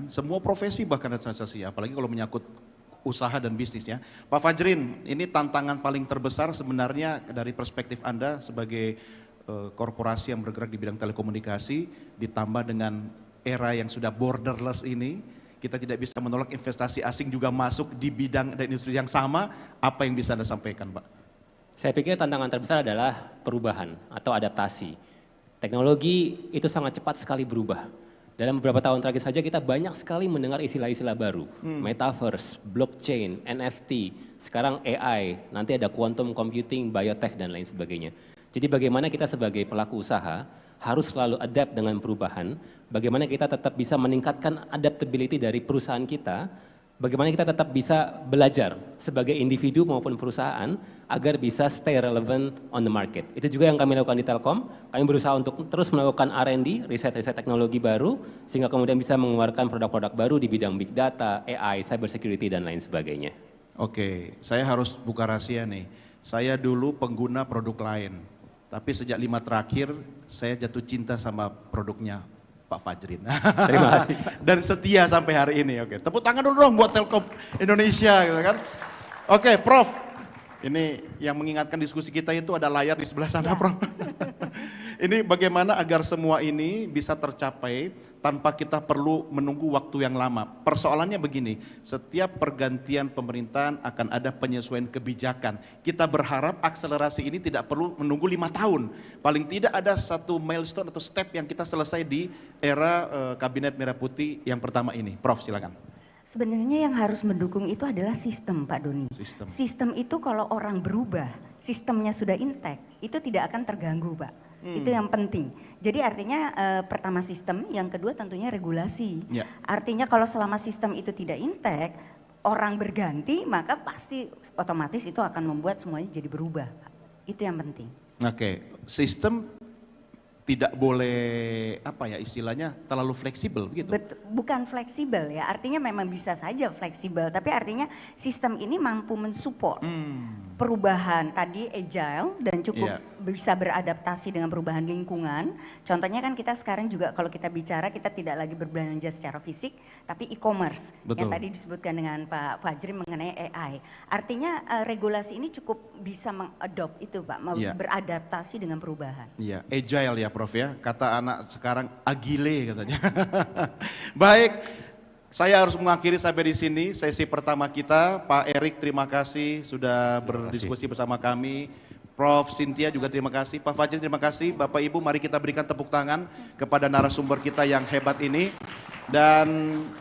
semua profesi bahkan administrasi, apalagi kalau menyangkut usaha dan bisnisnya. Pak Fajrin, ini tantangan paling terbesar sebenarnya dari perspektif Anda sebagai korporasi yang bergerak di bidang telekomunikasi, ditambah dengan era yang sudah borderless ini, kita tidak bisa menolak investasi asing juga masuk di bidang dan industri yang sama. Apa yang bisa Anda sampaikan, Pak? Saya pikir tantangan terbesar adalah perubahan atau adaptasi. Teknologi itu sangat cepat sekali berubah. Dalam beberapa tahun terakhir saja kita banyak sekali mendengar istilah-istilah baru. Metaverse, blockchain, NFT, sekarang AI, nanti ada quantum computing, biotech, dan lain sebagainya. Jadi bagaimana kita sebagai pelaku usaha harus selalu adapt dengan perubahan, bagaimana kita tetap bisa meningkatkan adaptability dari perusahaan kita, bagaimana kita tetap bisa belajar sebagai individu maupun perusahaan agar bisa stay relevant on the market. Itu juga yang kami lakukan di Telkom. Kami berusaha untuk terus melakukan R&D, riset-riset teknologi baru, sehingga kemudian bisa mengeluarkan produk-produk baru di bidang big data, AI, cyber security, dan lain sebagainya. Oke, saya harus buka rahasia nih. Saya dulu pengguna produk lain. Tapi sejak 5 terakhir, saya jatuh cinta sama produknya Pak Fajrin. Terima kasih. Dan setia sampai hari ini. Oke, tepuk tangan dulu dong buat Telkom Indonesia, gitu kan. Oke, Prof. Ini yang mengingatkan diskusi kita itu ada layar di sebelah sana, Prof. Ini bagaimana agar semua ini bisa tercapai tanpa kita perlu menunggu waktu yang lama. Persoalannya begini, setiap pergantian pemerintahan akan ada penyesuaian kebijakan. Kita berharap akselerasi ini tidak perlu menunggu 5 tahun. Paling tidak ada satu milestone atau step yang kita selesai di era Kabinet Merah Putih yang pertama ini. Prof, silakan. Sebenarnya yang harus mendukung itu adalah sistem, Pak Doni. Sistem itu kalau orang berubah, sistemnya sudah intact, itu tidak akan terganggu, Pak. Itu yang penting. Jadi artinya pertama sistem, yang kedua tentunya regulasi. Artinya kalau selama sistem itu tidak intact, orang berganti, maka pasti otomatis itu akan membuat semuanya jadi berubah. Itu yang penting. Oke, sistem tidak boleh apa ya istilahnya terlalu fleksibel gitu. Bukan fleksibel ya, artinya memang bisa saja fleksibel, tapi artinya sistem ini mampu mensupport perubahan tadi agile dan cukup bisa beradaptasi dengan perubahan lingkungan. Contohnya kan kita sekarang juga kalau kita bicara kita tidak lagi berbelanja secara fisik, tapi e-commerce yang tadi disebutkan dengan Pak Fajri mengenai AI. Artinya regulasi ini cukup bisa mengadopt itu Pak, beradaptasi dengan perubahan. Iya, agile ya Prof ya, kata anak sekarang agile katanya. Baik, saya harus mengakhiri sampai di sini sesi pertama kita. Pak Erik terima kasih sudah berdiskusi bersama kami. Prof Cynthia juga terima kasih. Pak Fajrin terima kasih. Bapak Ibu mari kita berikan tepuk tangan kepada narasumber kita yang hebat ini. Dan